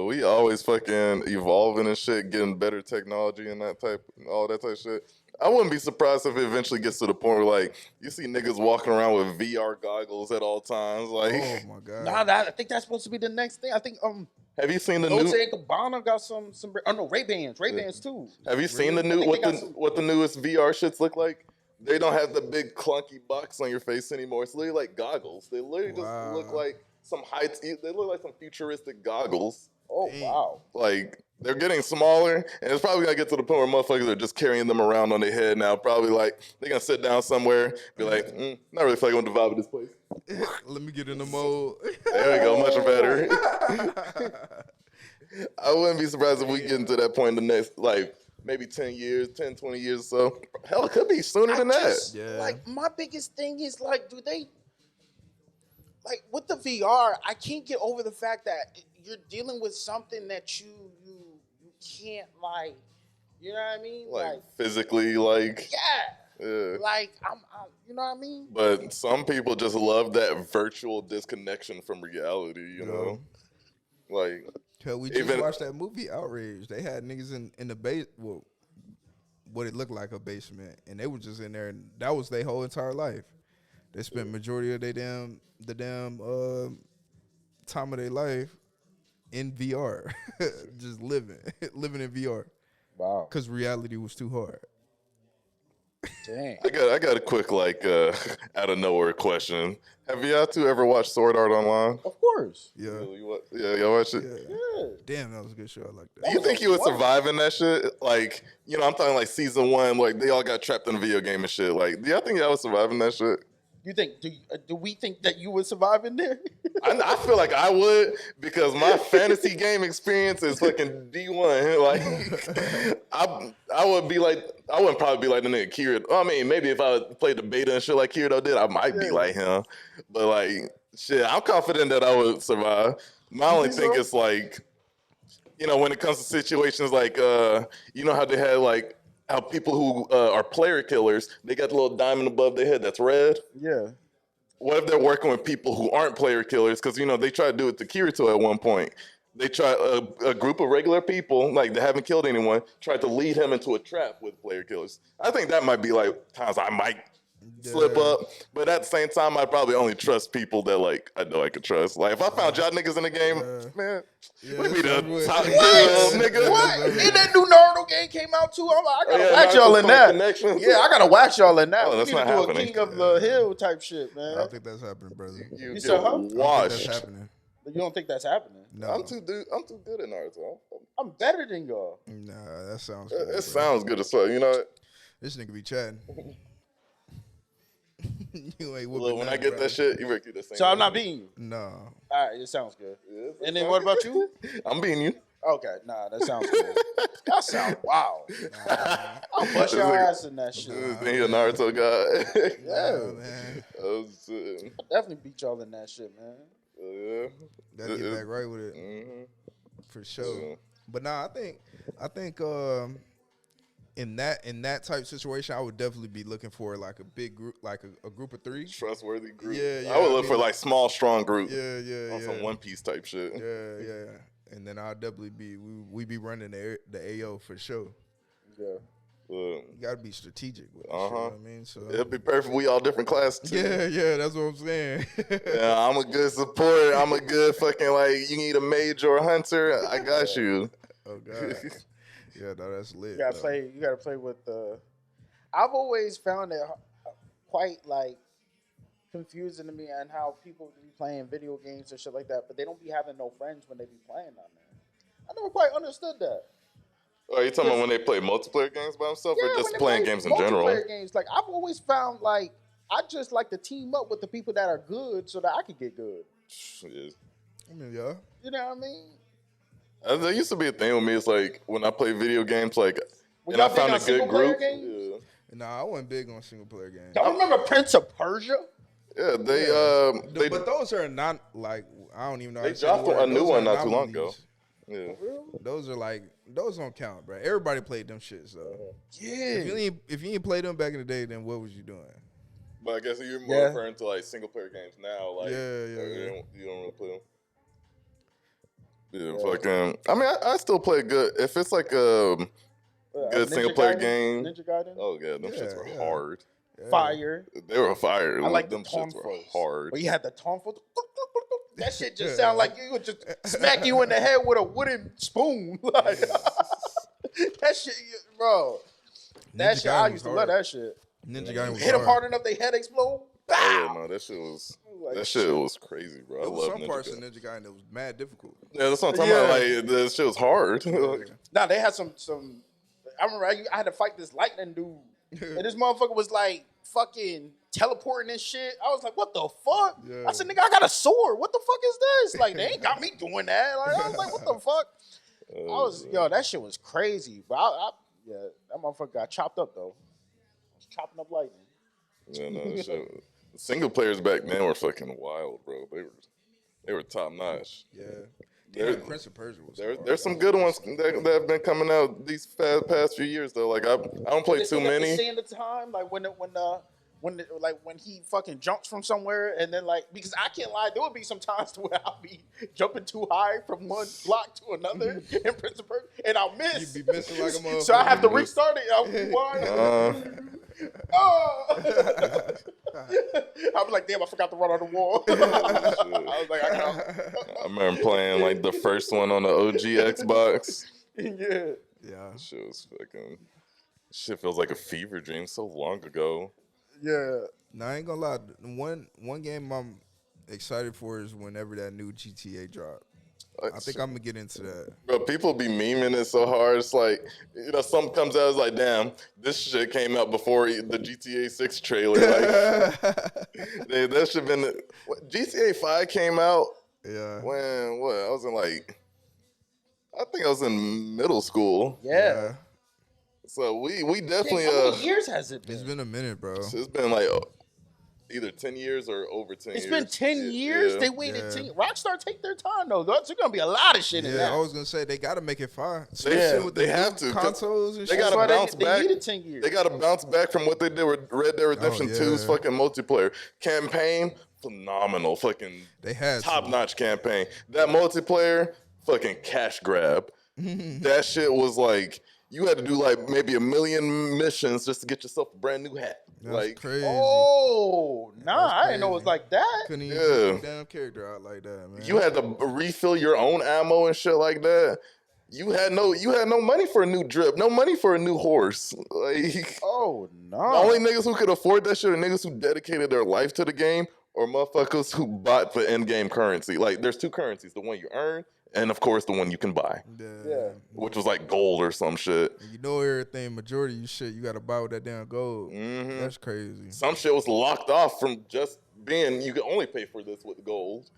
We always fucking evolving and shit, getting better technology and all that type of shit. I wouldn't be surprised if it eventually gets to the point where like you see niggas walking around with VR goggles at all times. Like, Oh my god. Nah, I think that's supposed to be the next thing. I think have you seen the new? Dolce & Gabbana got some. Oh no, Ray-Bans too. Have you seen the I new think they got some- what the newest VR shits look like? They don't have the big clunky box on your face anymore. It's literally like goggles. They literally just look like some They look like some futuristic goggles. Oh Damn. wow. Like they're getting smaller, and it's probably gonna get to the point where motherfuckers are just carrying them around on their head now. Probably like they're gonna sit down somewhere, be like, not really feeling like I want to vibe with this place. Let me get in the mode. There we go, much better. I wouldn't be surprised if we get into that point in the next, like, maybe 10 years, 10, 20 years or so. Hell, it could be sooner than that. Yeah. Like my biggest thing is like, do they like with the VR? I can't get over the fact that you're dealing with something that you can't like. You know what I mean? Like, physically, like, yeah. Like I'm, you know what I mean? But some people just love that virtual disconnection from reality, you know? Like, Hell, we just Even- watched that movie Outrage. They had niggas in the base, well, what it looked like a basement, and they were just in there, and that was their whole entire life. They spent majority of the damn time of their life in VR, just living in VR, Wow. because reality was too hard. Dang. I got a quick, like, out of nowhere question. Have y'all two ever watched Sword Art Online? Of course. Yeah, Y'all watch it? Yeah. damn, that was a good show. I like Do that. you think you would survive in that shit? Like, you know, I'm talking like season 1, like they all got trapped in a video game and shit. Like, do y'all think y'all would survive in that shit? You think? Do we think that you would survive in there? I feel like I would because my fantasy game experience is fucking D1. Like, I would be like, I wouldn't probably be like the nigga Kirito. I mean, maybe if I played the beta and shit like Kirito did, I might be like him. But like, shit, I'm confident that I would survive. My only thing is like, you know, when it comes to situations like, you know how they had like, how people who are player killers, they got the little diamond above their head that's red. Yeah. What if they're working with people who aren't player killers? Because, you know, they tried to do it to Kirito at one point. They tried, a group of regular people, like, they haven't killed anyone, tried to lead him into a trap with player killers. I think that might be, like, times I might slip up. But at the same time, I'd probably only trust people that, like, I know I could trust. Like, if I found y'all niggas in the game, man, we'd be the top nigga. What? And that new Naruto game came out too. I gotta wax y'all in that. Yeah, I gotta wax y'all in that. Oh, that's we need not to do happening. a King of the Hill type shit, man. I don't think that's happening, brother. You said, huh? I don't think washed. that's happening. You don't think that's happening? No, I'm too good at Naruto. I'm better than y'all. Nah, that sounds. It Good, bro. sounds good as fuck. You know what? This nigga be chatting. You ain't whooping Look, when I nothing, get brother. that shit, you better keep the same. So I'm not beating you. No. All right, it sounds good. Yeah, And then what about you? I'm beating you. Okay, nah, that sounds good. That sounds wow. I'll bust your ass in that shit. He a Naruto guy. Yeah, Man. Oh shit. definitely beat y'all in that shit, man. Yeah. Gotta get back right with it. Mm-hmm. For sure. But nah, I think in that type situation, I would definitely be looking for like a big group, like a group of three. Trustworthy group. Yeah, I would I look mean- for like small, strong group. Yeah, yeah, On yeah. some One Piece type shit. Yeah. And then I'll definitely we be running the AO for sure. Yeah. You gotta be strategic with it. You know Uh-huh. what I mean? So It'd be perfect. We all different classes. Too. yeah, that's what I'm saying. Yeah, I'm a good support. I'm a good fucking like. You need a mage or a hunter. I got you. Oh god. Yeah, no, that's lit. You gotta though. play. You gotta play with the. I've always found it quite like confusing to me on how people be playing video games and shit like that, but they don't be having no friends when they be playing on there. I never quite understood that. Are you talking about when they play multiplayer games by themselves or when just they playing play games in general? multiplayer games, like I've always found, like I just like to team up with the people that are good so that I can get good. Yeah. I mean, yeah. You know what I mean? There used to be a thing with me. It's like when I play video games, like, When and I y'all big found on a good single-player group. games? Nah, I wasn't big on single player games. Don't remember Prince of Persia? Yeah, they But those are not like I don't even know. how they to say the dropped word. a new Those one are not too long ago. anomalies. Yeah. Those are like those don't count, bro. Everybody played them shits though. Yeah. If you ain't played them back in the day, then what was you doing? But I guess you're more Yeah. referring to like single player games now. Like, Yeah. You don't really play them. Yeah, fucking. I mean, I still play good. If it's like good Ninja single player Gaiden? game. Ninja Gaiden? Oh yeah, them shits were Yeah. hard. Yeah. Fire. They were fire. I like the them shits were tonfas. hard. But you had the tonfa. That shit just sound like you would just smack you in the head with a wooden spoon. Like, that shit, bro. That Ninja shit, I Gaiden used was to love hard. that shit. Ninja Gaiden was Hit them hard. hard enough, they head explode. Oh, Bow! no, that shit was Like, that shit was crazy, bro. I There was love some Ninja parts of Gaiden. Ninja Gaiden that was mad difficult. Yeah, that's what I'm talking about. Like the shit was hard. Nah, they had some. I remember I had to fight this lightning dude, and this motherfucker was like fucking teleporting and shit. I was like, what the fuck? Yeah. I said, nigga, I got a sword. What the fuck is this? Like, they ain't got me doing that. Like, I was like, what the fuck? That shit was crazy. But yeah, that motherfucker got chopped up though. I was chopping up lightning. Yeah, no, that shit. Single players back then were fucking wild, bro. They were top notch. Yeah. There- Yeah, Prince of Persia was hard. There's some good ones that have been coming out these past few years though. Like I don't play too many. Seeing the time, like when he fucking jumps from somewhere, and then like because I can't lie, there would be some times to where I'll be jumping too high from one block to another in Prince of Persia, and I'll miss. You be missing like a motherfucker. So I have to restart it. I'll rewind. I was like, damn, I forgot to run on the wall. I was like, I remember playing like the first one on the OG Xbox. yeah. Yeah. Shit was fucking. Shit feels like a fever dream so long ago. Yeah. Now I ain't gonna lie. One game I'm excited for is whenever that new GTA drop. I think I'm gonna get into that. Bro, people be memeing it so hard. It's like, something comes out, it's like, damn, this shit came out before the GTA 6 trailer. Like, that should have been. GTA 5 came out Yeah. when, what? I was in I think I was in middle school. Yeah. So we definitely, How many years has it been? It's been a minute, bro. it's been like either 10 years or over 10 years. It's been 10 years. Yeah. They waited Yeah. 10. Rockstar take their time though. There's gonna be a lot of shit in Yeah, that. I was gonna say they gotta make it fire. Yeah, Especially with they the have new to, 'cause consoles and they shit. gotta That's why bounce they back. needed 10 years. They got to bounce back from what they did with Red Dead Redemption 2's yeah. fucking multiplayer campaign. Phenomenal, fucking They had to. top-notch campaign. That multiplayer, fucking cash grab. That shit was like, you had to do like maybe 1 million missions just to get yourself a brand new hat. That's like, crazy. Oh, nah, That's I didn't know it was crazy. like that. Couldn't even Yeah. get your damn character out like that, man. you had to refill your own ammo and shit like that. You had no money for a new drip, no money for a new horse. Like, Oh, the no. only niggas who could afford that shit are niggas who dedicated their life to the game or motherfuckers who bought the in-game currency. Like, there's two currencies, the one you earn and, of course, the one you can buy, Yeah. which was like gold or some shit. You know everything, majority of you shit, you gotta buy with that damn gold. Mhm. That's crazy. Some shit was locked off from just being, you can only pay for this with gold.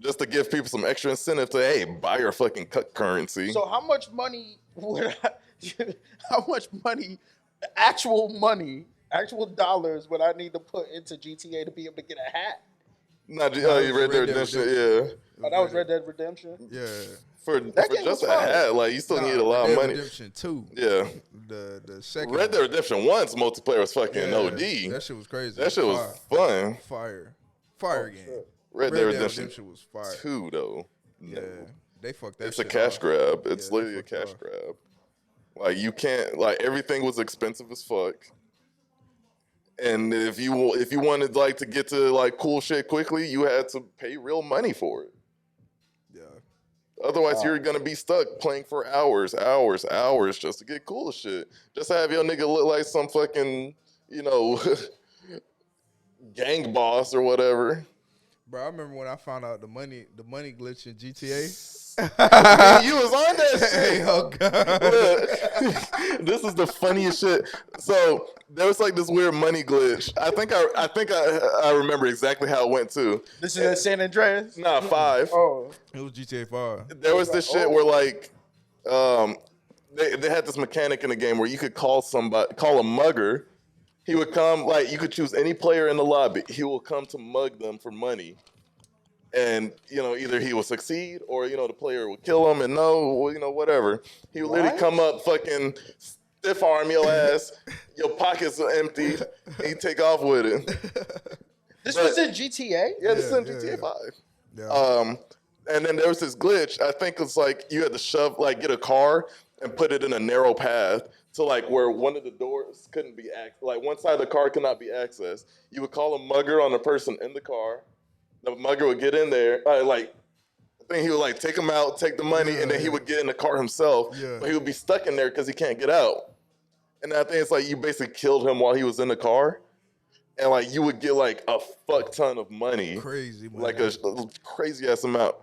Just to give people some extra incentive to, hey, buy your fucking currency. So how much money would how much money, actual dollars would I need to put into GTA to be able to get a hat? Not That you was Red Dead Red Dead Redemption, Redemption. yeah. Oh, that was Red Dead Redemption. Yeah. For game just was a fire. hat, like, you still Nah, need a lot Red of Dead money. Redemption 2. Yeah. The second Red Dead one. Redemption 1's multiplayer was fucking Yeah, OD. That shit was crazy. That shit was fun. fire. Fire game. Red Dead Redemption was fire. 2, though. No. Yeah. They fucked that It's a shit cash off. grab. It's Yeah, they literally a fucked cash off. grab. Like, you can't, like, everything was expensive as fuck. And if you wanted like to get to like cool shit quickly, you had to pay real money for it. Yeah. Otherwise, you're gonna be stuck playing for hours just to get cool shit. Just to have your nigga look like some fucking, gang boss or whatever. Bro, I remember when I found out the money glitch in GTA. You was on that Hey, shit. oh god. Look, this is the funniest shit. So there was like this weird money glitch. I think I remember exactly how it went too. This is at San Andreas. Nah, 5. Oh, It was GTA 5. There was this shit where like, they had this mechanic in the game where you could call a mugger. He would come, like, you could choose any player in the lobby. He will come to mug them for money. And, either he will succeed or, the player will kill him and whatever. He would literally What? come up, fucking stiff arm your ass, your pockets are empty, and you take off with it. this But- was in GTA. Yeah, this is in Yeah, GTA yeah. 5. Yeah. And then there was this glitch. I think it's like you had to get a car and put it in a narrow path to like where one of the doors couldn't be like one side of the car could not be accessed. You would call a mugger on the person in the car. The mugger would get in there, I think he would like take him out, take the money, and then he would get in the car himself. Yeah. But he would be stuck in there because he can't get out. And I think it's like you basically killed him while he was in the car. And like you would get like a fuck ton of money. Crazy, man. Like a crazy ass amount.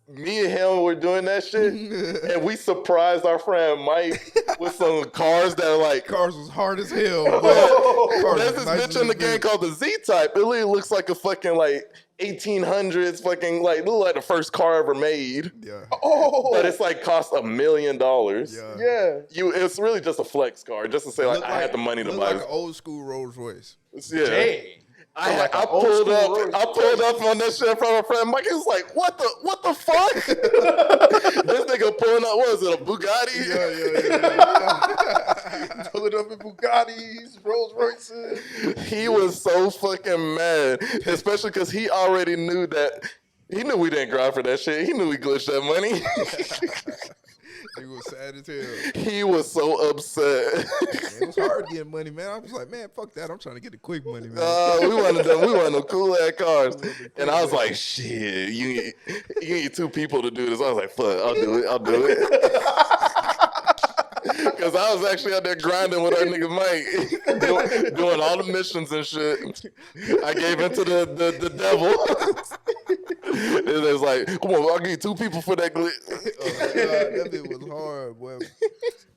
Me and him were doing that shit, and we surprised our friend Mike with some cars that are like. Cars was hard as hell. Cars There's was this nice bitch in the as game bitch. called the Z-Type. It literally looks like a fucking like 1800s fucking like look like the first car ever made, Yeah. Oh, but it's like cost $1 million. Yeah. yeah. It's really just a flex car, just to say like Look I had the money to look buy. like an old school Rolls Royce. Yeah. Dang. I Like an old pulled school up. Rolls I pulled up on that shit from a friend. Mike was like, "What the fuck?" This nigga pulling up. What is it? A Bugatti? Pulling up in Bugattis, Rolls Royces. He was so fucking mad, especially because he already knew that. He knew we didn't grind for that shit. He knew we glitched that money. He was sad as hell. He was so upset. It was hard getting money, man. I was like, man, fuck that. I'm trying to get the quick money, man. We wanted them cool ass cars, and I was like, "Shit, you need 2 people to do this." I was like, "Fuck, I'll do it." Because I was actually out there grinding with our nigga Mike, doing all the missions and shit. I gave in to the devil. It's like, come on, I'll give you 2 people for that glitch. Oh, God, that bit was hard, boy.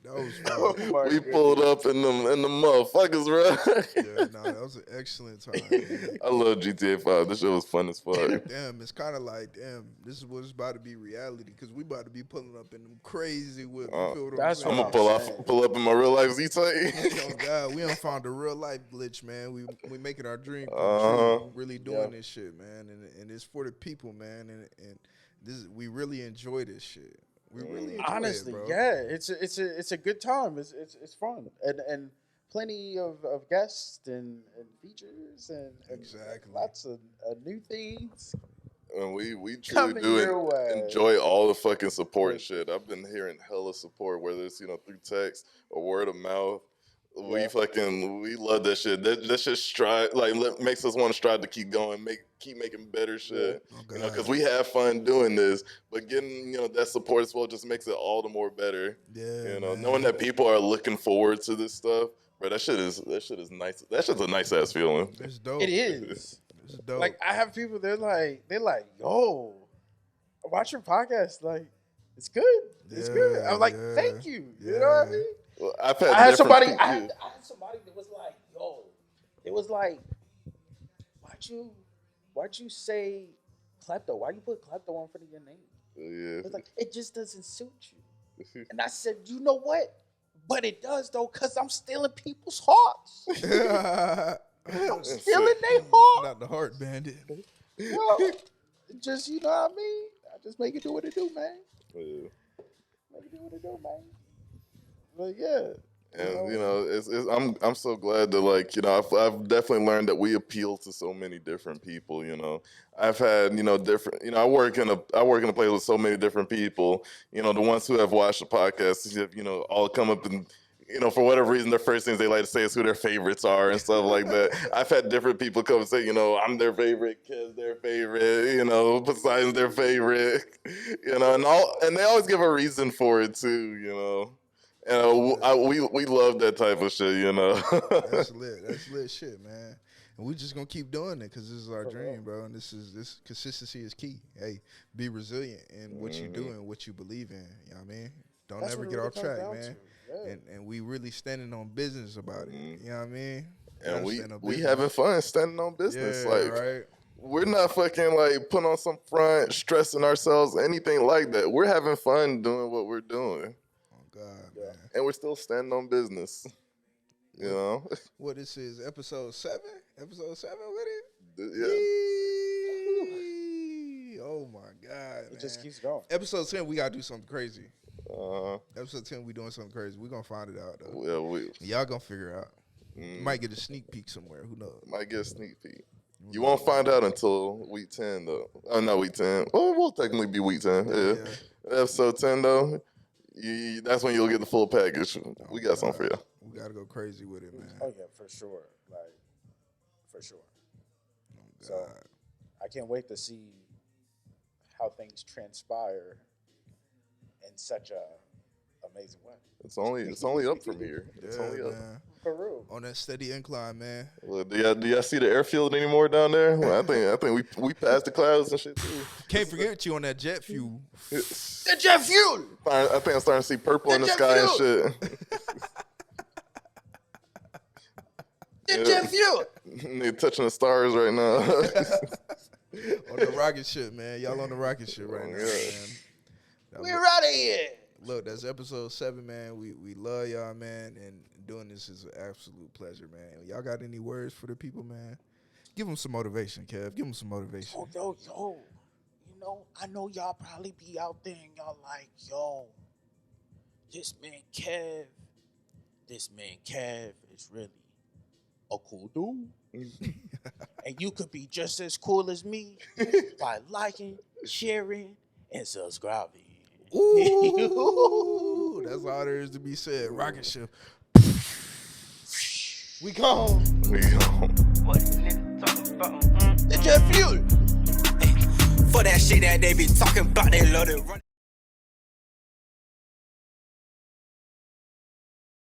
That was fun. We pulled up in the motherfuckers, bro. Yeah, no, that was an excellent time, man. I love GTA 5. This shit was fun as fuck. Damn, it's kind of like, damn, this is what's about to be reality because we about to be pulling up in them crazy whip. You feel what That's I'm I'm saying? gonna pull up in my real life Z-Type. Oh God, we done found a real life glitch, man. We making our dream come true. We really doing this shit, man, and it's for the people, man. And this we really enjoy this shit. We really enjoy Honestly, it, bro. yeah, it's a good time. It's fun and plenty of guests and features and Exactly. lots of new things. And we truly Coming do your way. enjoy all the fucking support and shit. I've been hearing hella support, whether it's through text or word of mouth. We love that shit. That shit makes us want to strive to keep going, keep making better shit. Oh, Because we have fun doing this, but getting that support as well just makes it all the more better. Yeah, man. Knowing that people are looking forward to this stuff, bro. That shit is nice. That shit's a nice ass feeling. It's dope. It is. It's dope. Like I have people, they're like, yo, watch your podcast. Like, it's good. It's good. I'm like, Yeah, thank you. You know yeah. what I mean? Well, I had I had somebody people- that was like, yo, it was like, why'd you say klepto? Why you put klepto in front of your name? Yeah. It's like, it just doesn't suit you. And I said, you know what? But it does though, because I'm stealing people's hearts. I'm stealing their heart. Not the heart bandit. Yo, just, you know what I mean? I just make it do what it do, man. Yeah. Make it do what it do, man. But yeah. And I'm so glad that I've definitely learned that we appeal to so many different people. I've had different. I work in a place with so many different people. The ones who have watched the podcast, all come up and for whatever reason, their first things they like to say is who their favorites are and stuff like that. I've had different people come and say, I'm their favorite, Kev's their favorite, Poseidon's their favorite, and they always give a reason for it too, And we love that type of shit, That's lit. That's lit shit, man. And we just gonna keep doing it because this is our dream, bro. And this consistency is key. Hey, be resilient in what you do and what you believe in. You know what I mean? Don't That's ever what it get really off comes track, down man. to. Yeah. And we really standing on business about it. You know what I mean? And Gotta we stand on we business. having fun standing on business. Yeah, right. We're not fucking putting on some front, stressing ourselves, anything like that. We're having fun doing what we're doing. Oh God, man. And we're still standing on business. What this is, episode 7? Episode 7 with it? Yeah. Yee. Oh my God, man. It just keeps going. Episode 10, we gotta do something crazy. Uh, Episode 10, we doing something crazy. We're gonna find it out though. well, Y'all gonna figure it out. Might get a sneak peek somewhere. Who knows? might get a sneak peek. You won't find out until week 10, though. Oh, not week 10. Well, we'll technically be week 10. Yeah. Episode 10, though, that's when you'll get the full package. We got something for you. We gotta go crazy with it, man. Oh yeah, for sure. Like, for sure. Oh, So God. I can't wait to see how things transpire in such a amazing way. It's only up from here. It's Yeah, only up. man. For real. On that steady incline, man. Well, do y'all see the airfield anymore down there? Well, I think we passed the clouds and shit too. Can't forget you on that jet fuel. The jet fuel. I think I'm starting to see purple in the The sky jet and shit. The jet fuel. They touching the stars right now. On the rocket ship, man. Y'all on the rocket ship right now, yeah. man. That We're out of here. Look, that's episode 7, man. We love y'all, man, and doing this is an absolute pleasure, man. Y'all got any words for the people, man? Give them some motivation, Kev. Give them some motivation. Yo. I know y'all probably be out there and y'all like, yo, this man Kev is really a cool dude. And you could be just as cool as me by liking, sharing, and subscribing. Ooh, that's all there is to be said. Rocket ship. We gone. The jet fuel. For that shit that they be talking about, they love to run.